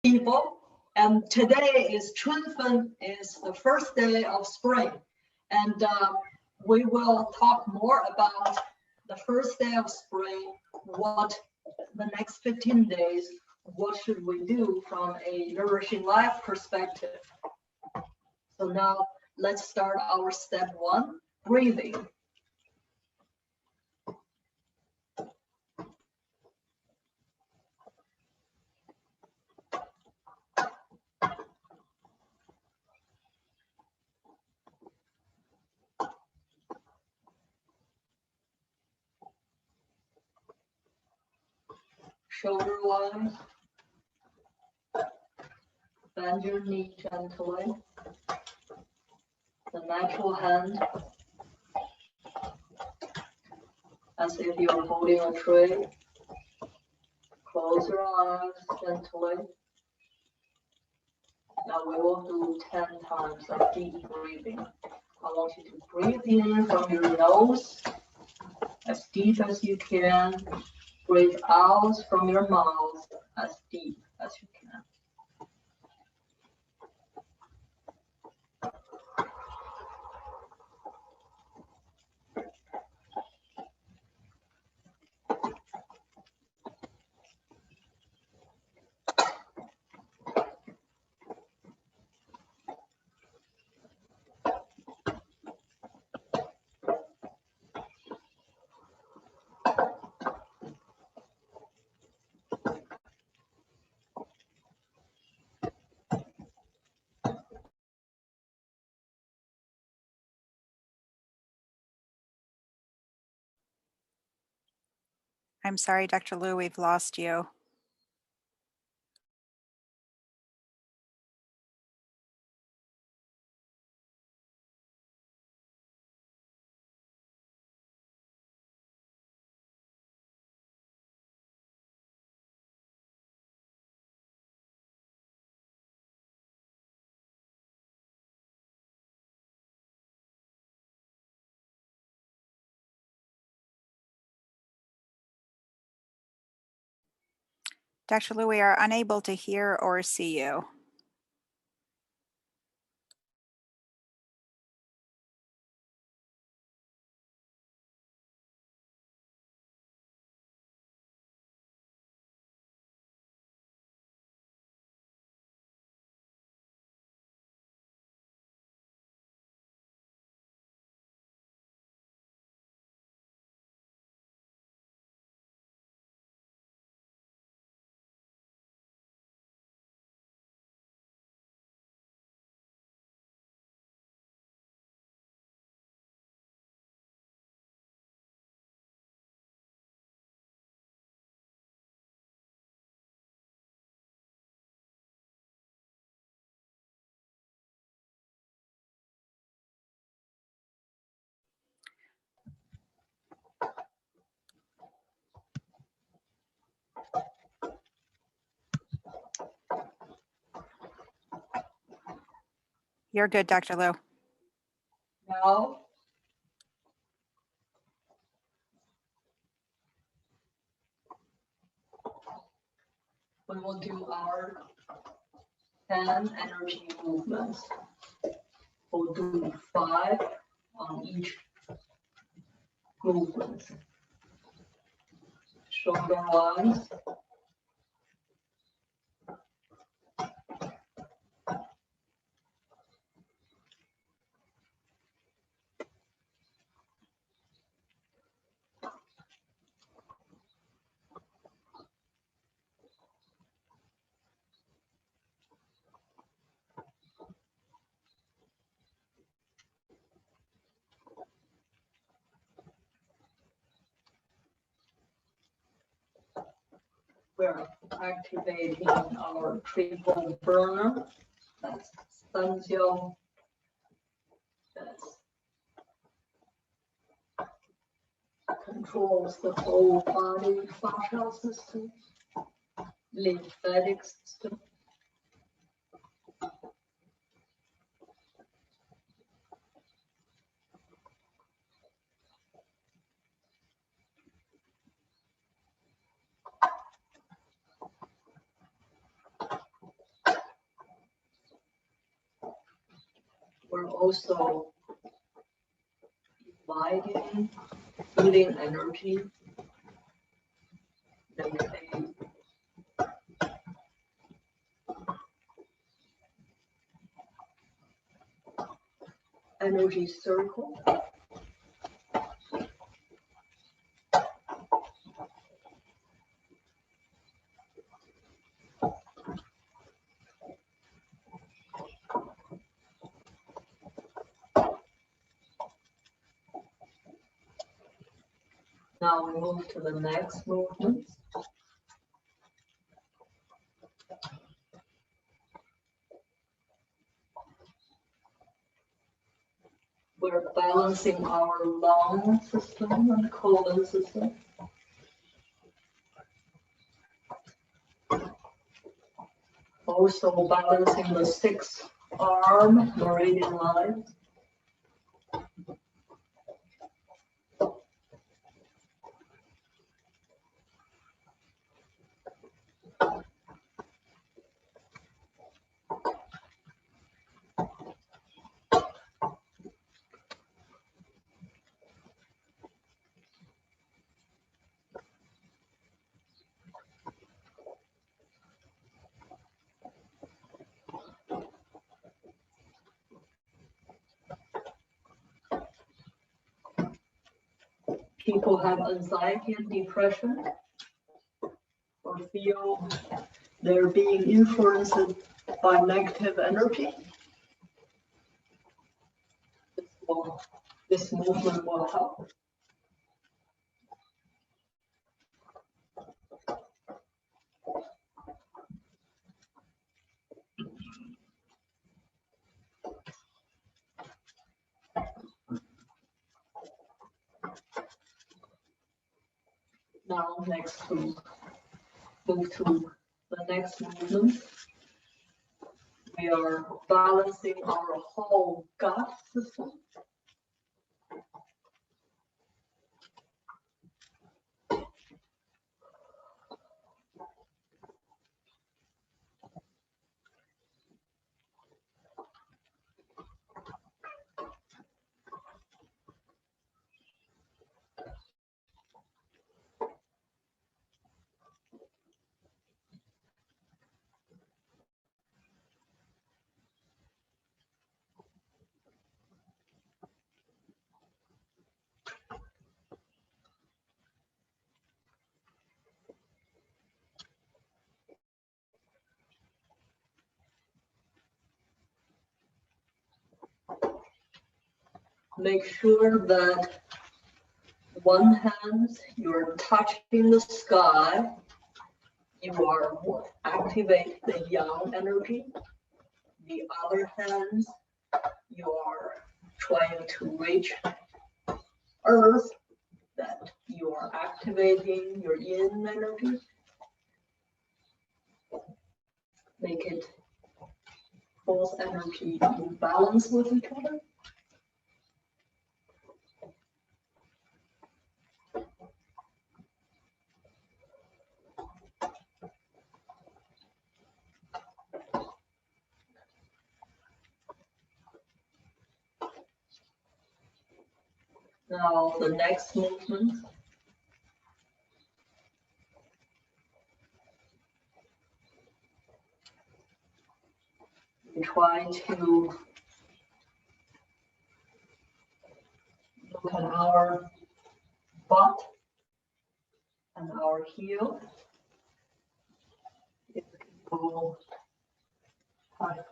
people, and today is Chunfen, is the first day of spring, and we will talk more about the first day of spring, what the next 15 days, what should we do from a nourishing life perspective. So now let's start our step 1, breathing. Shoulder lines. Bend your knee gently. The natural hand, as if you're holding a tray. Close your eyes gently. Now we will do 10 times of deep breathing. I want you to breathe in from your nose as deep as you can. Breathe out from your mouth as deep as you can. I'm sorry, Dr. Liu, we've lost you. Dr. Liu, we are unable to hear or see you. You're good, Dr. Liu. Now, we will do our 10 energy movements. We'll do 5 on each movement. Shoulder lines. We're activating our triple burner. That's Sanjiao. That's controls the whole body fascial system, lymphatic system. We're also inviting healing energy. Then energy circle. Now we move to the next movement. We're balancing our lung system and colon system. Also balancing the 6-arm meridian lines. People have anxiety and depression, or feel they're being influenced by negative energy. This movement will help. Now, next to move to the next movement, we are balancing our whole gut system. Make sure that one hand you're touching the sky. You are activate the yang energy. The other hand, you are trying to reach earth, that you are activating your yin energy. Make it both energy in balance with each other. Now the next movement. We try to look at our butt and our heel. If people have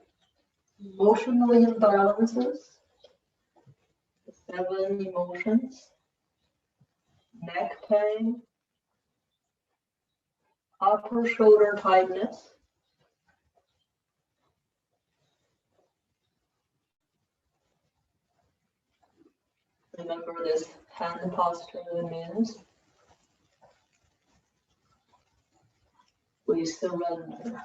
emotional imbalances, 7 emotions, neck pain, upper shoulder tightness, remember this hand posture means we surrender.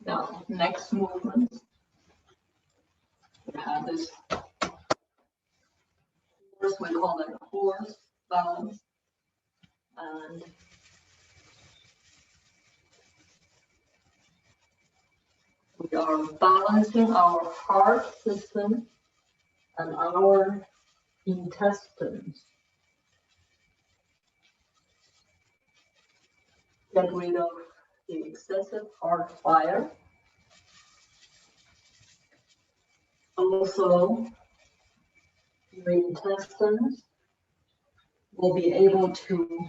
Now, next movement, we have this horse, we call it horse balance. And we are balancing our heart system and our intestines. Get rid of the excessive heart fire. Also, your intestines will be able to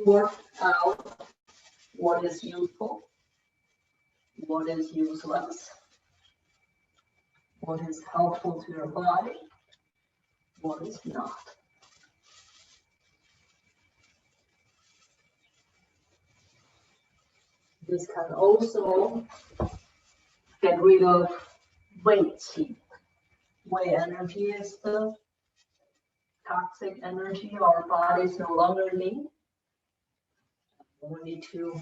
sort out what is useful, what is useless, what is helpful to your body, what is not. This can also get rid of weight heat. Weight energy is the toxic energy our bodies no longer need. We need to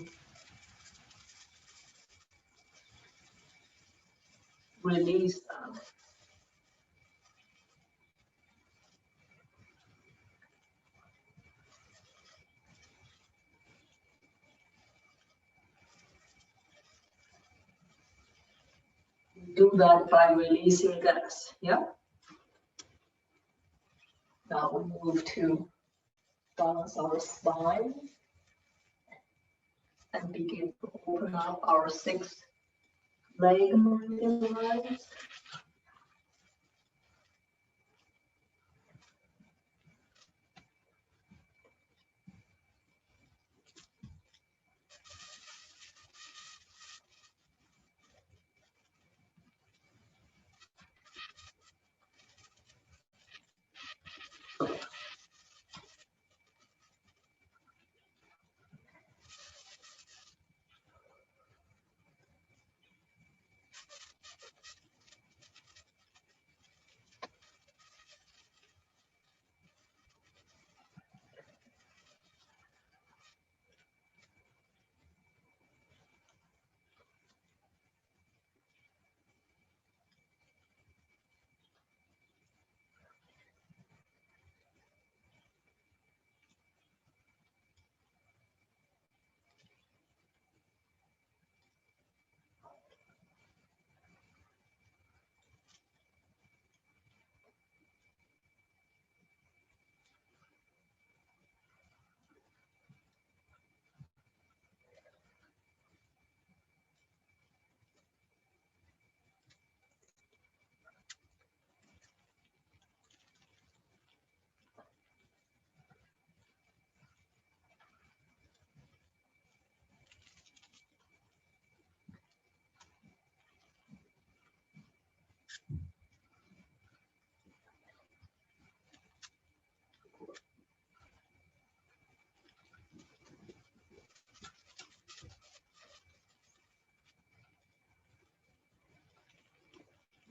release them. Do that by releasing gas, yeah? Now we move to balance our spine and begin to open up our 6 leg meridian lines.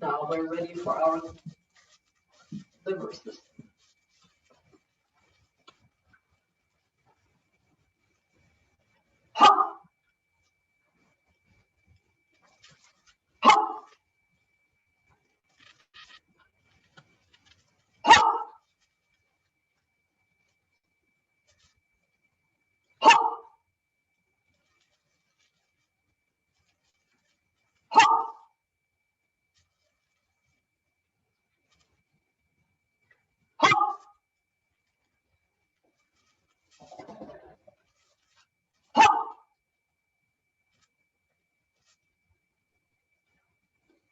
Now we're ready for our liver system. Ha! Ha! Ha! Ha! Ha! Ha! Ha!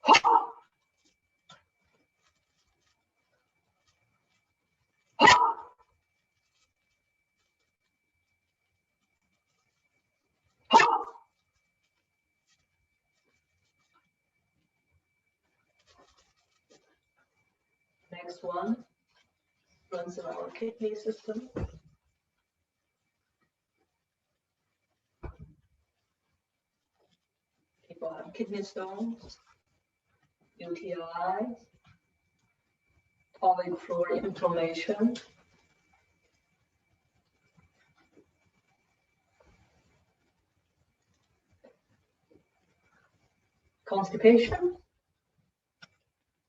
Ha! Ha! Ha! Next one runs in our kidney system. People have kidney stones, UTIs, pelvic floor inflammation. constipation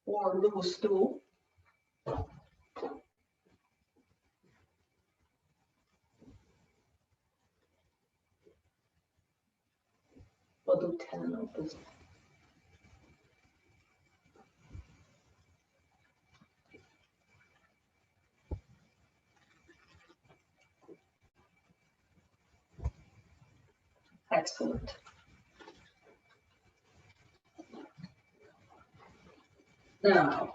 or loose stool. We'll do 10 of this. Excellent. Now,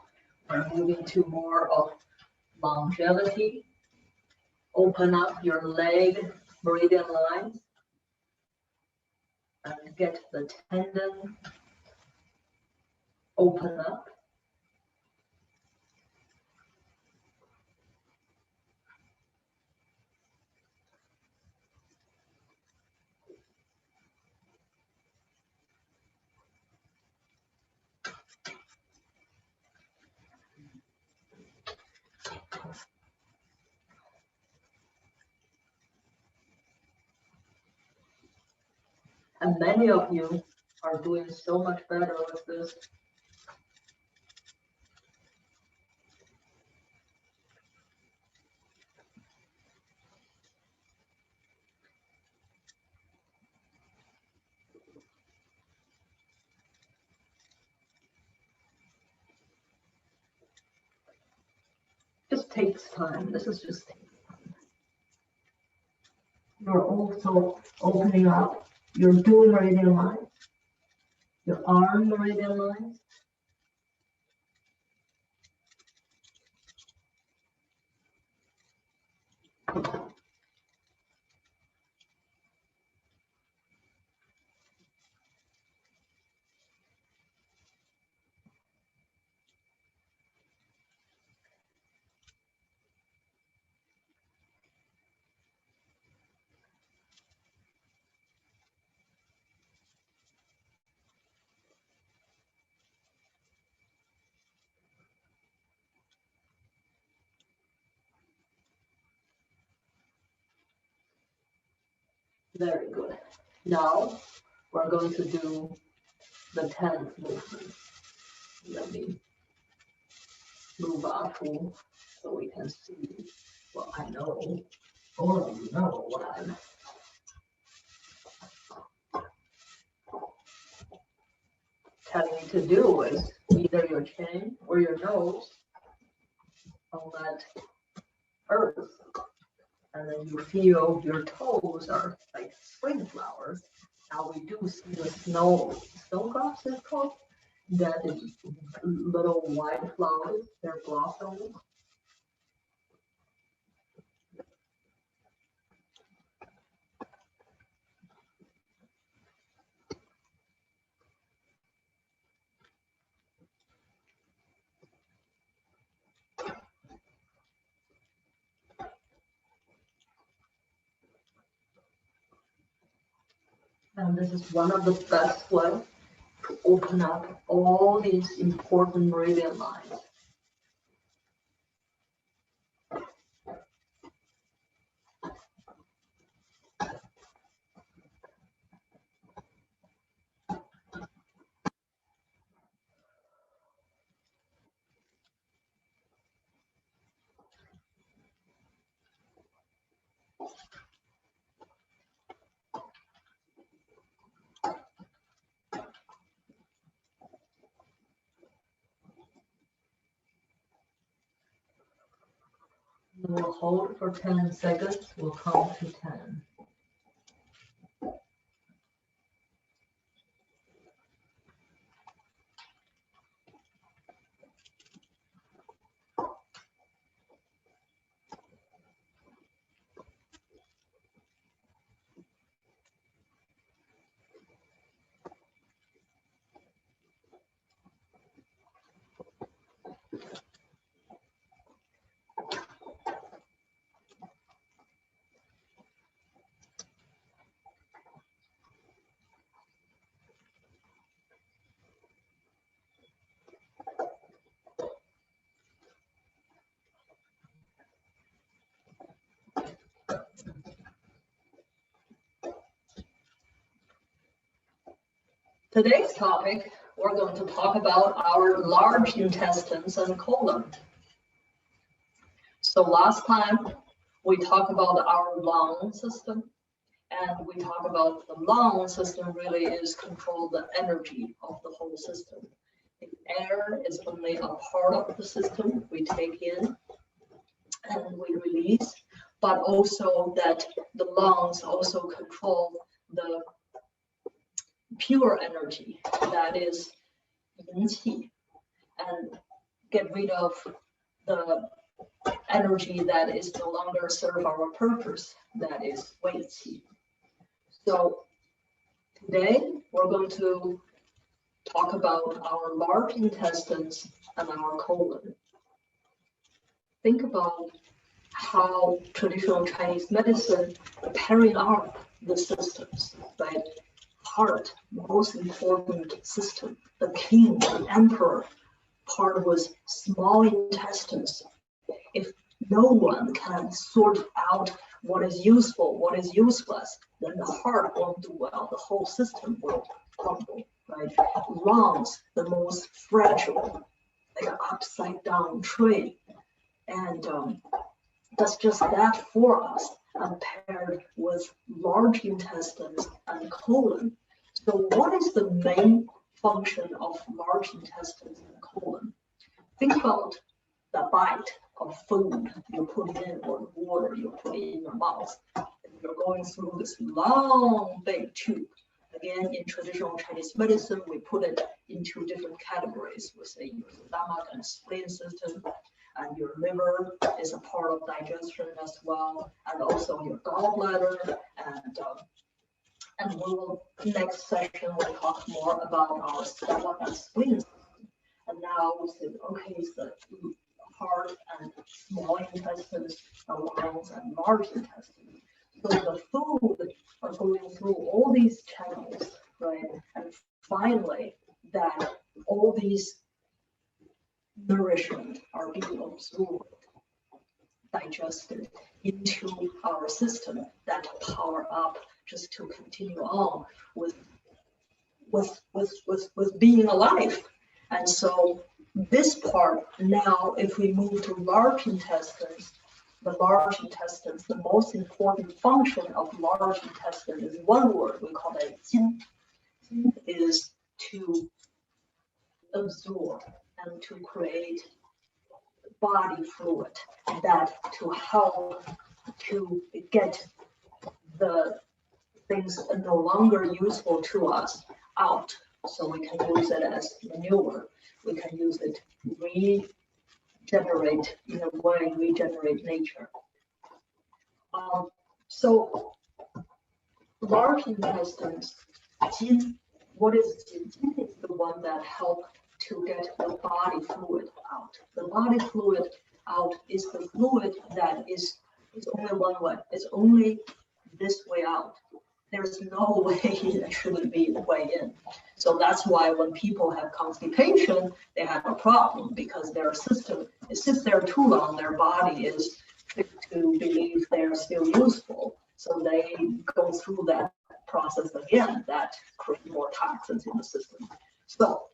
we're moving to more of longevity. Open up your leg meridian lines and get the tendon open up. And many of you are doing so much better with this. Just takes time. This is just takes time. You're also opening up your dual meridian lines, your arm meridian lines. Very good. Now we're going to do the 10th movement. Let me move our tool so we can see what I know or know what I'm. Telling you to do is either your chin or your nose on that earth. And then you feel your toes are like spring flowers. Now we do see the snowdrops is called. That is little white flowers, they're blossoms. And this is one of the best ways to open up all these important meridian lines. We'll hold for 10 seconds, we'll count to 10. Today's topic, we're going to talk about our large intestines and colon. So last time we talked about our lung system, and we talked about the lung system really is control the energy of the whole system. The air is only a part of the system we take in and we release, but also that the lungs also control the pure energy, that is yin qi, and get rid of the energy that is no longer serve our purpose, that is wei qi. So today we're going to talk about our large intestines and our colon. Think about how traditional Chinese medicine pairing up the systems, right? Heart, most important system, the king, the emperor, part was small intestines. If no one can sort out what is useful, what is useless, then the heart won't do well, the whole system will crumble, right? Lungs, the most fragile, like an upside down tree. And that's just that for us, and paired with large intestines and colon. So what is the main function of large intestines and colon? Think about the bite of food you put in or the water you put in your mouth. You're going through this long, big tube. Again, in traditional Chinese medicine, we put it into different categories. We say your stomach and spleen system, and your liver is a part of digestion as well, and also your gallbladder. And we will, next session, we'll talk more about our stomach and spleen system. And now we say, okay, it's the heart and small intestines, the lungs and large intestines. So the food are going through all these channels, right? And finally, that all these nourishment are being absorbed, digested into our system that power up just to continue on with being alive. And so this part now, if we move to large intestines, the most important function of large intestine is one word, we call it jin. Jin is to absorb and to create body fluid that to help to get the things no longer useful to us out. So we can use it as manure. We can use it regenerate, in a way, regenerate nature. So large intestines, jin, what is jin? Jin is the one that helps to get the body fluid out. The body fluid out is the fluid that is only one way. It's only this way out. There's no way it shouldn't be the way in. So that's why when people have constipation, they have a problem because their system, it sits there too long, their body is tricked to believe they're still useful. So they go through that process again that creates more toxins in the system. So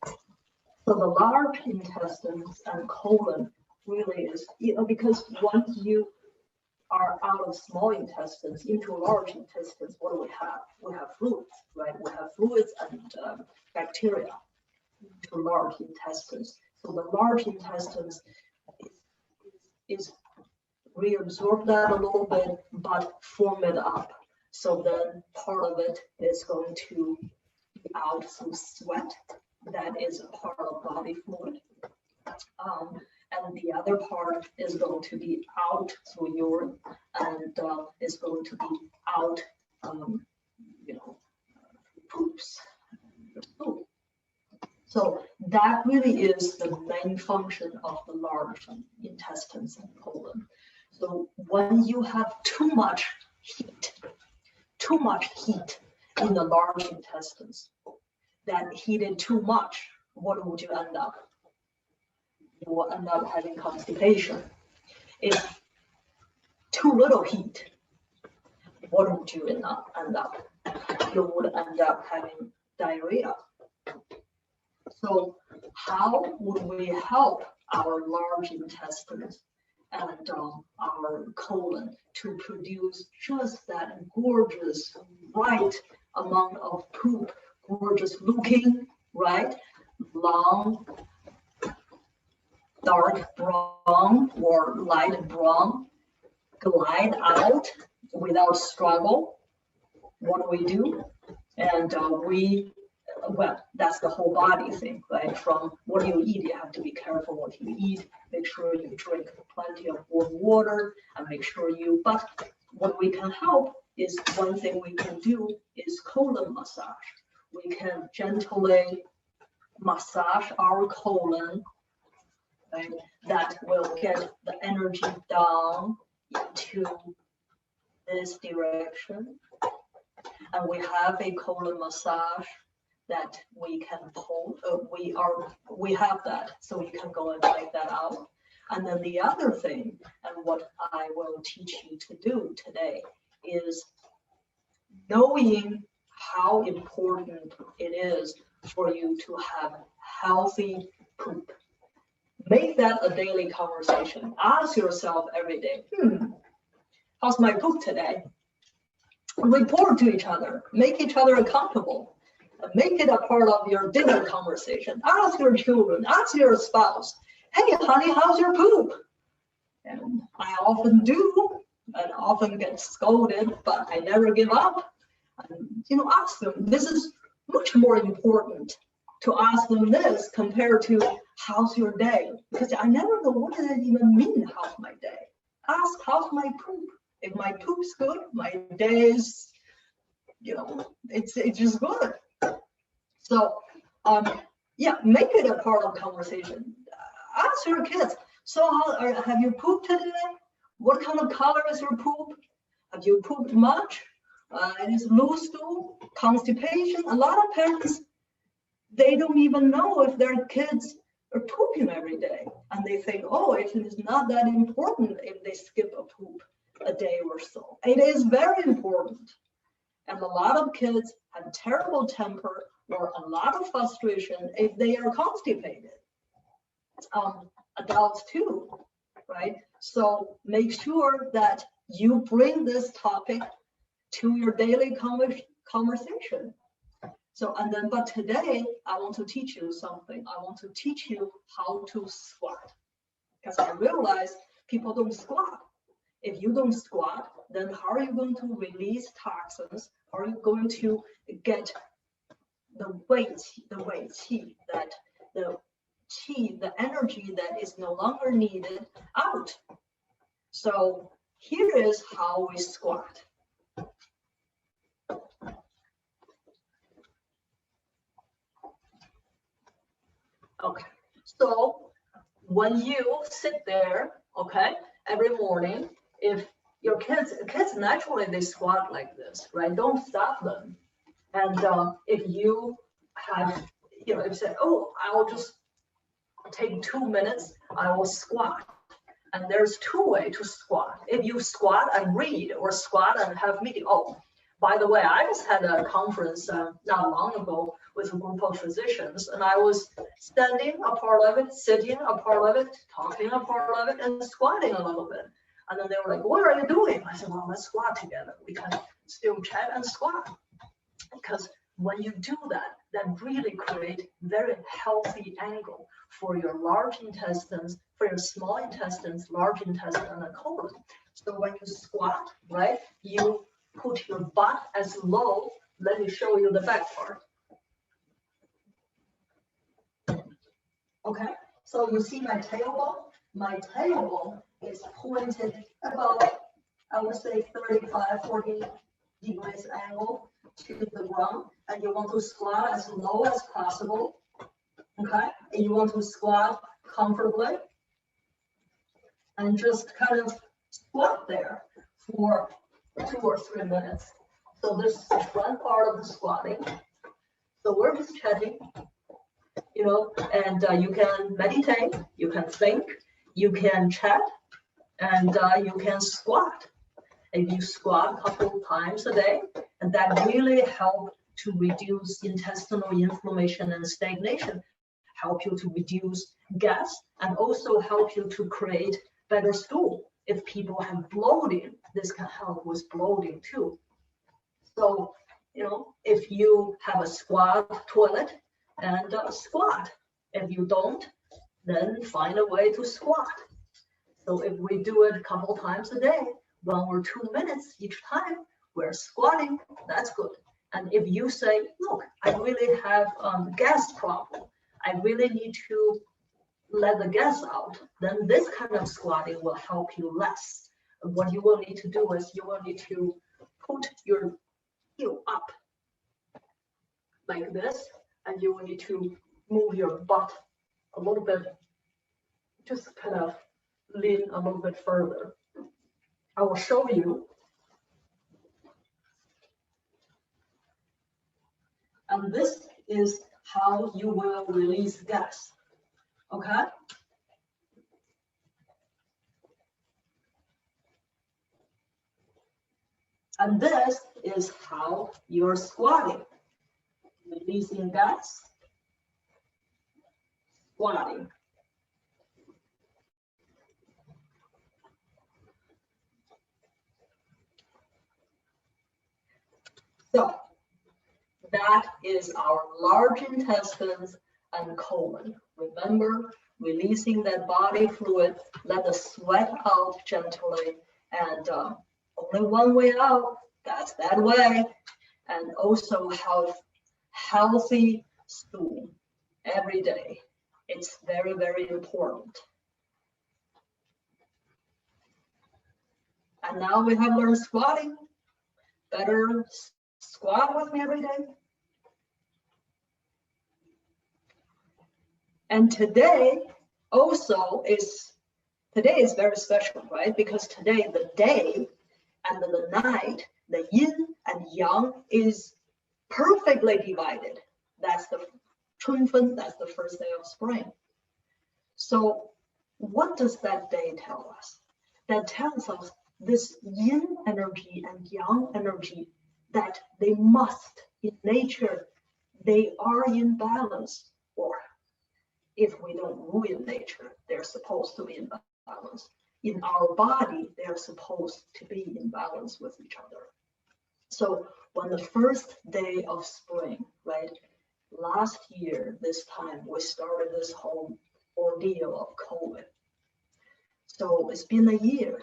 the large intestines and colon really is, because once you are out of small intestines into large intestines, what do we have? We have fluids, right? We have fluids and bacteria into large intestines. So the large intestines is reabsorb that a little bit, but form it up. So then part of it is going to be out through sweat. That is a part of body fluid. And the other part is going to be out through urine, and is going to be out, poops. So that really is the main function of the large intestines and colon. So when you have too much heat in the large intestines, that heated too much, what would you end up? You will end up having constipation. If too little heat, what would you end up? You would end up having diarrhea. So how would we help our large intestines and our colon to produce just that gorgeous, right amount of poop, gorgeous looking, right, long, dark brown or light brown, glide out without struggle? What do we do? And well, that's the whole body thing, right? From what you eat, you have to be careful what you eat. Make sure you drink plenty of warm water and make sure but what we can help is one thing we can do is colon massage. We can gently massage our colon, right? That will get the energy down into this direction. And we have a colon massage that we can pull. We have that, so we can go and take that out. And then the other thing, and what I will teach you to do today, is knowing how important it is for you to have healthy poop. Make that a daily conversation. Ask yourself every day, how's my poop today? Report to each other. Make each other accountable. Make it a part of your dinner conversation. Ask your children, ask your spouse, hey, honey, how's your poop? And I often do, and often get scolded, but I never give up. And, ask them. This is much more important to ask them this compared to how's your day? Because I never know, what does it even mean, how's my day? Ask, how's my poop? If my poop's good, my day's, it's just good. So, make it a part of conversation. Ask your kids, so have you pooped today? What kind of color is your poop? Have you pooped much? It is loose stool, constipation. A lot of parents, they don't even know if their kids are pooping every day. And they think, oh, it is not that important if they skip a poop a day or so. It is very important. And a lot of kids have terrible temper or a lot of frustration if they are constipated. Adults too, right? So make sure that you bring this topic to your daily conversation. So, but today I want to teach you something. I want to teach you how to squat, because I realize people don't squat. If you don't squat, then how are you going to release toxins? How are you going to get the energy that is no longer needed out? So here is how we squat. Okay, so when you sit there, okay, every morning, if your kids naturally, they squat like this, right? Don't stop them. And if you have, if you say, oh, I will just take 2 minutes, I will squat. And there's two ways to squat. If you squat and read, or squat and have meeting. Oh, by the way, I just had a conference not long ago with a group of physicians, and I was standing a part of it, sitting a part of it, talking a part of it, and squatting a little bit. And then they were like, what are you doing? I said, well, let's squat together. We can still chat and squat. Because when you do that, that really creates very healthy angle for your large intestines, for your small intestines, large intestine, and the colon. So when you squat, right, you put your butt as low. Let me show you the back part. Okay, so you see my tailbone? My tailbone is pointed about, I would say, 35, 40 degrees angle to the ground, and you want to squat as low as possible. Okay, and you want to squat comfortably and just kind of squat there for 2 or 3 minutes. So this is the front part of the squatting. So we're just chatting, and you can meditate, you can think, you can chat, and you can squat. And you squat a couple of times a day, and that really helps to reduce intestinal inflammation and stagnation. help you to reduce gas, and also help you to create better stool. If people have bloating, this can help with bloating too. So, if you have a squat toilet, and squat. If you don't, then find a way to squat. So if we do it a couple times a day, 1 or 2 minutes each time, we're squatting, that's good. And if you say, look, I really have gas problem, I really need to let the gas out, then this kind of squatting will help you less. What you will need to do is you will need to put your heel up like this, and you will need to move your butt a little bit, just kind of lean a little bit further. I will show you. And this is how you will release gas, okay? And this is how you're squatting. Releasing gas, squatting. So that is our large intestines and colon. Remember, releasing that body fluid, let the sweat out gently, and only one way out, that's that way. And also have healthy stool every day. It's very, very important. And now we have learned squatting. Better squat with me every day. And today is very special, right? Because today, the day and the night, the yin and yang is perfectly divided. That's the Chunfen, that's the first day of spring. So what does that day tell us? That tells us this yin energy and yang energy, that they must, in nature, they are in balance, or if we don't ruin nature, they're supposed to be in balance. In our body, they're supposed to be in balance with each other. So when the first day of spring, right, last year, this time, we started this whole ordeal of COVID. So it's been a year.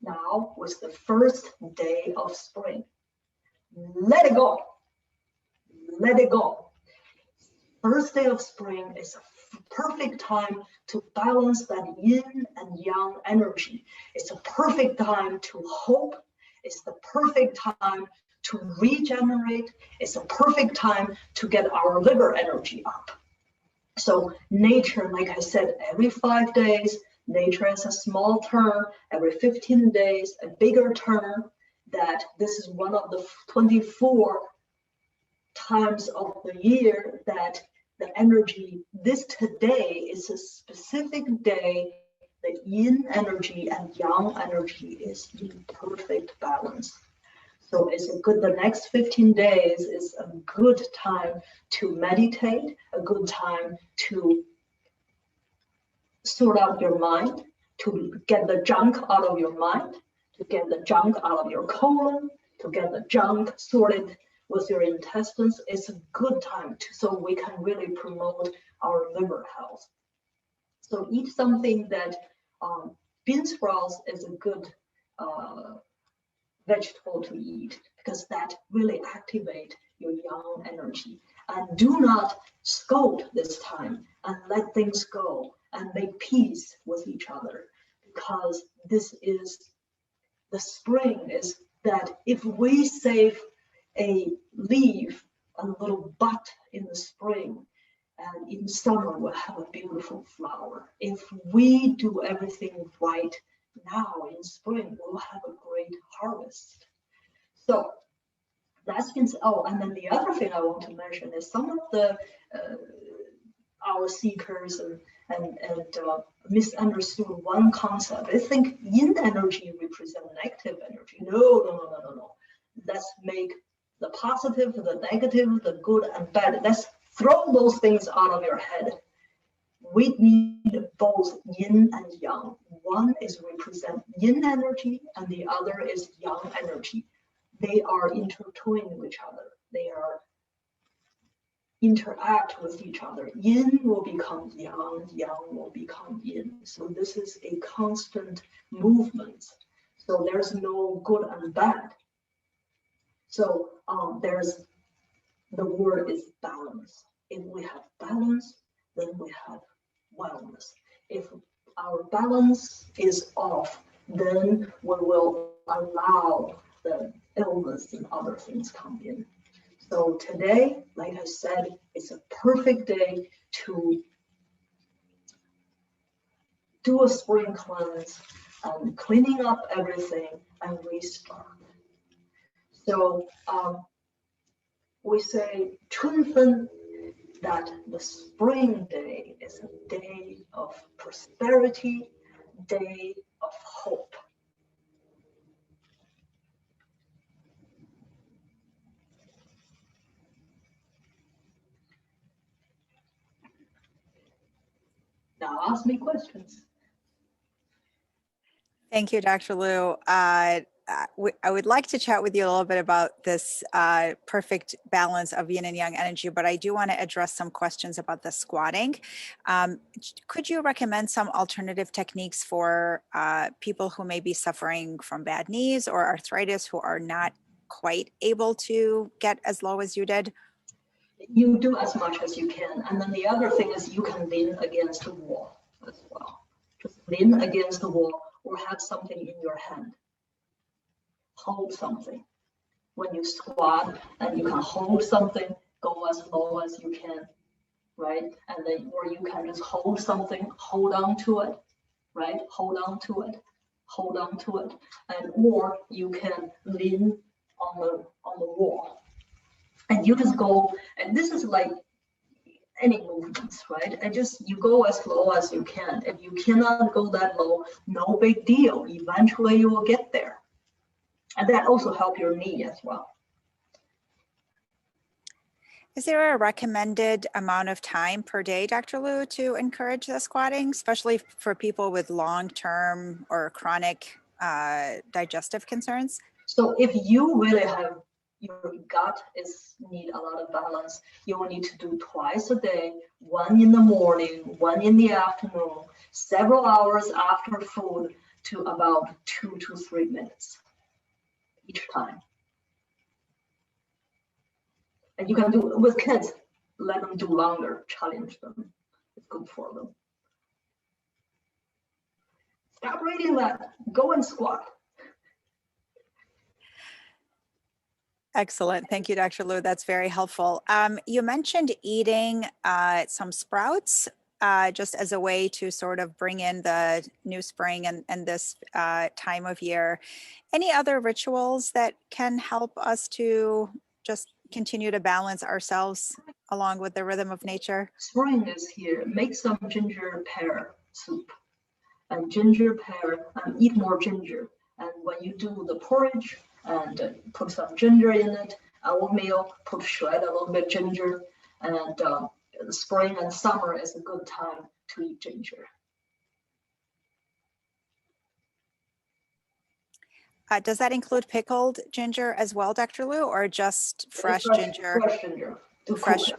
Now was the first day of spring. Let it go. Let it go. First day of spring is a perfect time to balance that yin and yang energy. It's a perfect time to hope. It's the perfect time to regenerate. It's a perfect time to get our liver energy up. So nature, like I said, every 5 days, nature has a small turn. Every 15 days, a bigger turn. That this is one of the 24 times of the year that the energy, this today is a specific day, the yin energy and yang energy is in perfect balance. So it's a good, the next 15 days is a good time to meditate, a good time to sort out your mind, to get the junk out of your mind, to get the junk out of your colon, to get the junk sorted with your intestines. It's a good time so we can really promote our liver health. So eat something that bean sprouts is a good vegetable to eat, because that really activate your yang energy. And do not scold this time, and let things go and make peace with each other, because this is the spring, is that if we save a leaf, a little bud in the spring, and in summer we'll have a beautiful flower. If we do everything right now in spring, we'll have a great harvest. So that's been, oh, and then the other thing I want to mention is some of the our seekers and misunderstood one concept. I think yin energy represents negative energy. No. Let's make the positive, the negative, the good and bad. Let's throw those things out of your head. We need both yin and yang. One is represent yin energy and the other is yang energy. They are intertwined with each other. They are interact with each other. Yin will become yang, yang will become yin. So this is a constant movement. So there's no good and bad. So there's, the word is balance. If we have balance, then we have wellness. If our balance is off, then we will allow the illness and other things come in. So today, like I said, it's a perfect day to do a spring cleanse and cleaning up everything and restart. So we say 春分, that the spring day is a day of prosperity, day of hope. Now ask me questions. Thank you, Dr. Liu. I would like to chat with you a little bit about this perfect balance of yin and yang energy, but I do want to address some questions about the squatting. Could you recommend some alternative techniques for people who may be suffering from bad knees or arthritis who are not quite able to get as low as you did? You do as much as you can. And then the other thing is you can lean against the wall as well. Just lean against the wall or have something in your hand. Hold something. When you squat and you can hold something, go as low as you can, right? And then, or you can just hold something, hold on to it, right? Hold on to it, hold on to it. And or you can lean on the wall. And you just go, and this is like any movements, right? And just, you go as low as you can. If you cannot go that low, no big deal. Eventually you will get there. And that also helps your knee as well. Is there a recommended amount of time per day, Dr. Liu, to encourage the squatting, especially for people with long-term or chronic digestive concerns? So if you really have, your gut need a lot of balance, you will need to do twice a day, one in the morning, one in the afternoon, several hours after food to about 2 to 3 minutes each time. And you can do it with kids, let them do longer, challenge them. It's good for them. Stop reading that, go and squat. Excellent. Thank you, Dr. Liu. That's very helpful. You mentioned eating some sprouts just as a way to sort of bring in the new spring and this time of year. Any other rituals that can help us to just continue to balance ourselves along with the rhythm of nature? Spring is here. Make some ginger pear soup and ginger pear and eat more ginger. And when you do the porridge, and put some ginger in it, oatmeal, shred a little bit ginger, and spring and summer is a good time to eat ginger. Does that include pickled ginger as well, Dr. Liu, or just fresh ginger? Fresh ginger. Fresh.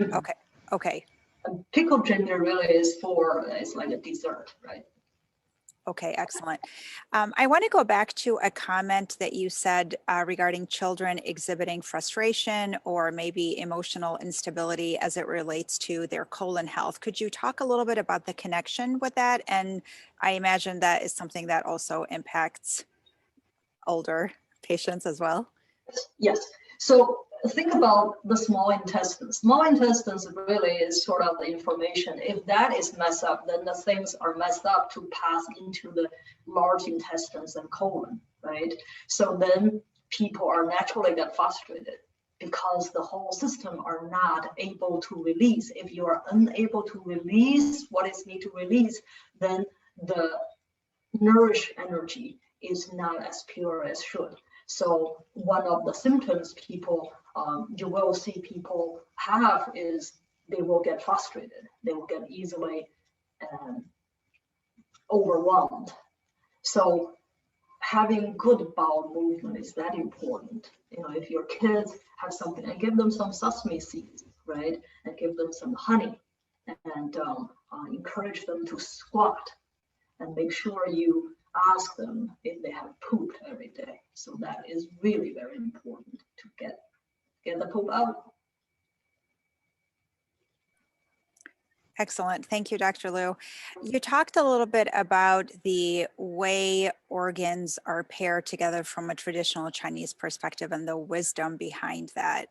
Okay. Okay. And pickled ginger really is it's like a dessert, right? Okay, excellent. I want to go back to a comment that you said regarding children exhibiting frustration or maybe emotional instability as it relates to their colon health. Could you talk a little bit about the connection with that? And I imagine that is something that also impacts older patients as well. Yes. So think about the small intestine. Small intestines really is sort of the information. If that is messed up, then the things are messed up to pass into the large intestines and colon, right? So then people are naturally get frustrated because the whole system are not able to release. If you are unable to release what is need to release, then the nourish energy is not as pure as should. So one of the symptoms people, you will see people have is they will get frustrated. They will get easily overwhelmed. So having good bowel movement is that important. You know, if your kids have something, and give them some sesame seeds, right? And give them some honey and encourage them to squat and make sure you ask them if they have pooped every day. So that is really very important to get the poop out. Excellent. Thank you, Dr. Liu. You talked a little bit about the way organs are paired together from a traditional Chinese perspective and the wisdom behind that.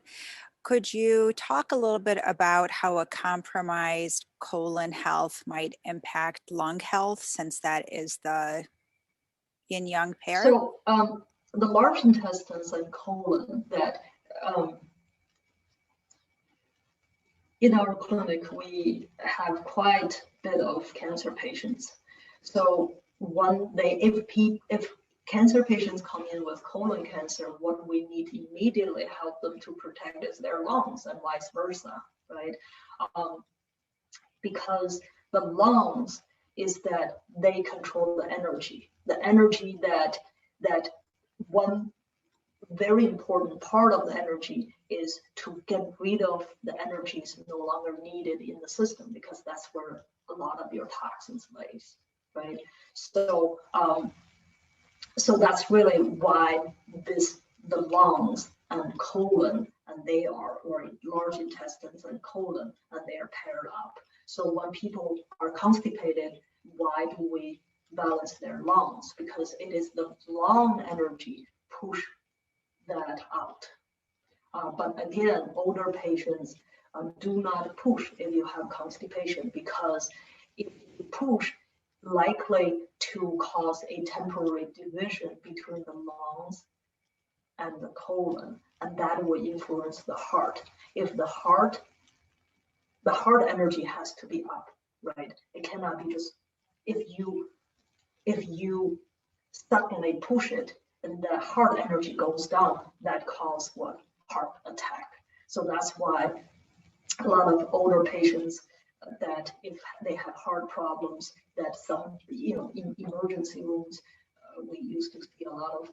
Could you talk a little bit about how a compromised colon health might impact lung health, since that is the yin-yang pair? So the large intestines and colon that in our clinic, we have quite a bit of cancer patients. So if cancer patients come in with colon cancer, what we need to immediately help them to protect is their lungs and vice versa, right? Because the lungs is that they control the energy that one very important part of the energy is to get rid of the energies no longer needed in the system, because that's where a lot of your toxins lays, right? So so that's really why the lungs and colon, and they are, or large intestines and colon, and they are paired up. So when people are constipated, why do we balance their lungs? Because it is the lung energy push that out. But again, older patients do not push if you have constipation, because if you push, likely to cause a temporary division between the lungs and the colon, and that will influence the heart. If the heart energy has to be up, right? It cannot be just if you suddenly push it and the heart energy goes down, that causes what? Heart attack. So that's why a lot of older patients that if they have heart problems, that some, in emergency rooms, we used to see a lot of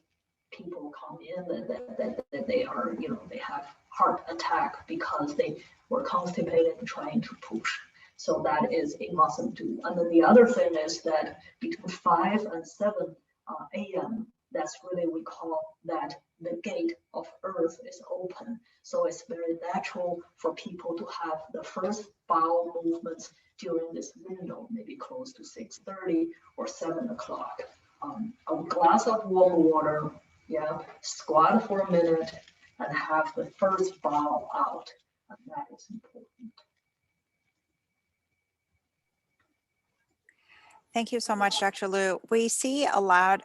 people come in that they are, they have heart attack because they were constipated and trying to push. So that is a must do. And then the other thing is that between 5 and 7 a.m., that's really, we call that the gate of earth is open. So it's very natural for people to have the first bowel movements during this window, maybe close to 6:30 or 7 o'clock. A glass of warm water, squat for a minute and have the first bowel out. And that is important. Thank you so much, Dr. Liu. We see a lot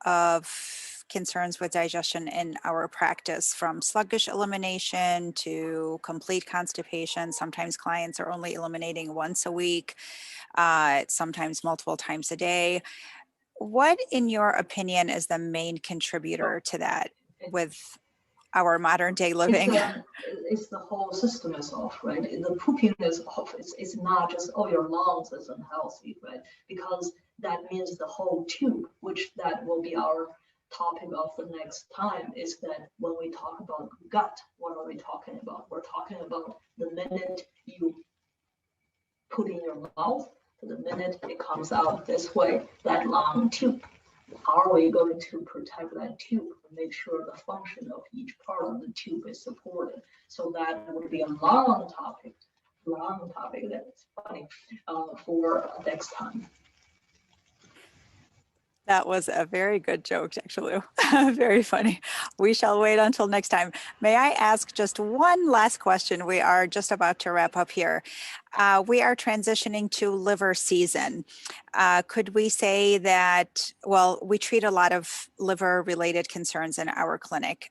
of concerns with digestion in our practice, from sluggish elimination to complete constipation. Sometimes clients are only eliminating once a week, sometimes multiple times a day. What, in your opinion, is the main contributor to that with our modern day living? It's the whole system is off, right? The pooping is off. It's not just, your lungs isn't healthy, right? Because that means the whole tube, which that will be our topic of the next time, is that when we talk about gut, what are we talking about? We're talking about the minute you put in your mouth to the minute it comes out this way, that long tube. How are we going to protect that tube and make sure the function of each part of the tube is supported? So that would be a long topic that's funny for next time. That was a very good joke, actually. Very funny. We shall wait until next time. May I ask just one last question? We are just about to wrap up here. We are transitioning to liver season. Could we say that, well, we treat a lot of liver-related concerns in our clinic.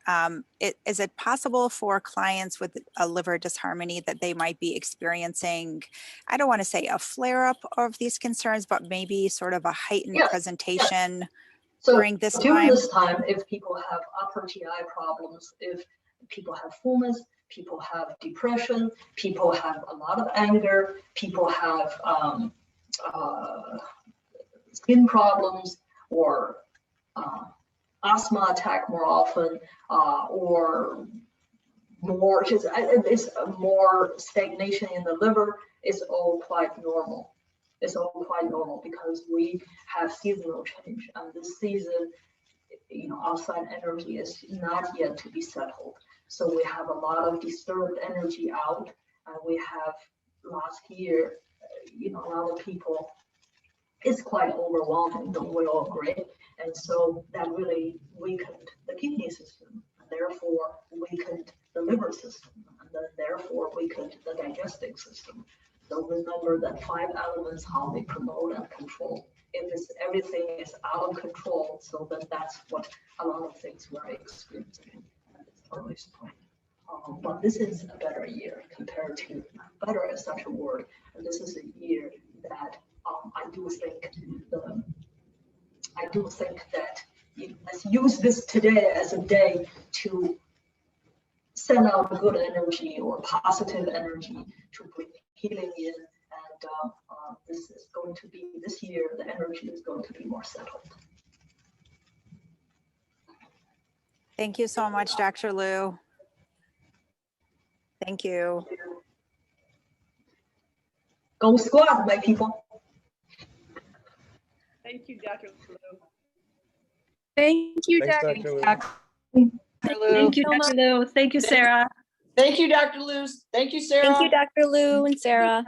Is it possible for clients with a liver disharmony that they might be experiencing, I don't want to say a flare-up of these concerns, but maybe sort of a heightened presentation? So during this during time? this time, if people have upper GI problems, if people have fullness, people have depression, people have a lot of anger, people have skin problems or asthma attack more often, or more just it's more stagnation in the liver, it's all quite normal. It's all quite normal because we have seasonal change, and this season, outside energy is not yet to be settled. So we have a lot of disturbed energy out, and we have last year, a lot of people, it's quite overwhelming, don't we all agree? And so that really weakened the kidney system, and therefore weakened the liver system, and then therefore weakened the digestive system. So remember that 5 elements, how they promote and control. If everything is out of control, so then that's what a lot of things we're experiencing at this earliest point. But this is a better year compared to, better is such a word, and this is a year that I do think that let's use this today as a day to send out good energy or positive energy to bring healing in, and this year the energy is going to be more settled. Thank you so much, Dr. Liu. Thank you. Go squad, my people. Thank you, Dr. Liu. Thank you, Thanks, Dr. Dr. Liu. Thank you, Dr. Liu. Thank you, Sarah. Thank you, Dr. Luz. Thank you, Sarah. Thank you, Dr. Liu and Sarah.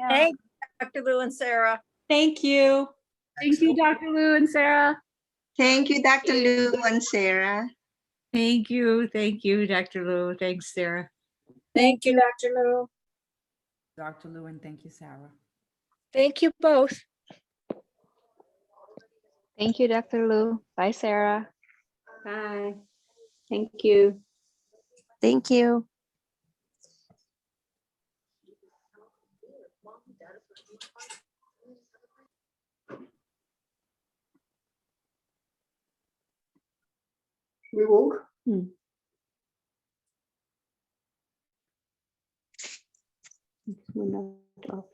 Thank Dr. Liu and Sarah. Thank you. Thank you, Dr. Liu and Sarah. Thank you, Dr. Liu and Sarah. Thank you, Dr. Liu. Thanks, Sarah. Thank you, Dr. Liu. Dr. Liu and thank you, Sarah. Thank you both. Thank you, Dr. Liu. Bye, Sarah. Bye. Thank you. Thank you. We woke. We're not off.